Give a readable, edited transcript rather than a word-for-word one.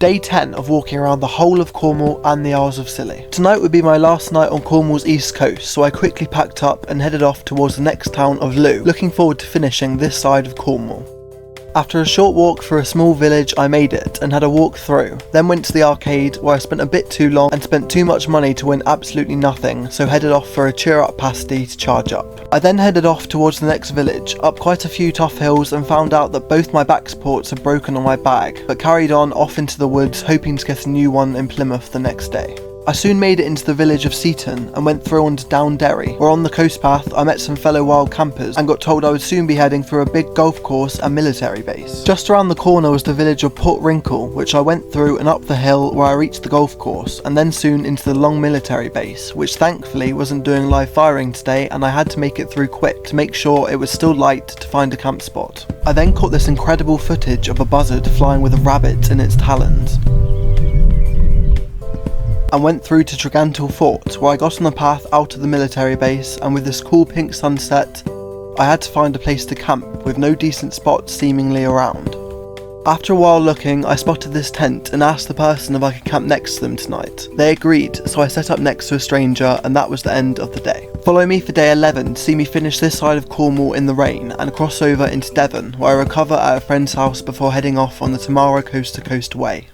Day 10 of walking around the whole of Cornwall and the Isles of Scilly. Tonight would be my last night on Cornwall's east coast, so I quickly packed up and headed off towards the next town of Loo, looking forward to finishing this side of Cornwall. After a short walk through a small village, I made it and had a walk through, then went to the arcade where I spent a bit too long and spent too much money to win absolutely nothing, so headed off for a cheer up pasty to charge up. I then headed off towards the next village, up quite a few tough hills, and found out that both my back supports had broken on my bag, but carried on off into the woods hoping to get a new one in Plymouth the next day. I soon made it into the village of Seaton and went through onto Downderry, where on the coast path I met some fellow wild campers and got told I would soon be heading through a big golf course and military base. Just around the corner was the village of Port Wrinkle, which I went through and up the hill where I reached the golf course, and then soon into the long military base, which thankfully wasn't doing live firing today, and I had to make it through quick to make sure it was still light to find a camp spot. I then caught this incredible footage of a buzzard flying with a rabbit in its talons, and went through to Tregantle Fort, where I got on the path out of the military base, and with this cool pink sunset, I had to find a place to camp with no decent spots seemingly around. After a while looking, I spotted this tent and asked the person if I could camp next to them tonight. They agreed, so I set up next to a stranger, and that was the end of the day. Follow me for day 11 to see me finish this side of Cornwall in the rain and cross over into Devon, where I recover at a friend's house before heading off on the tomorrow coast to coast way.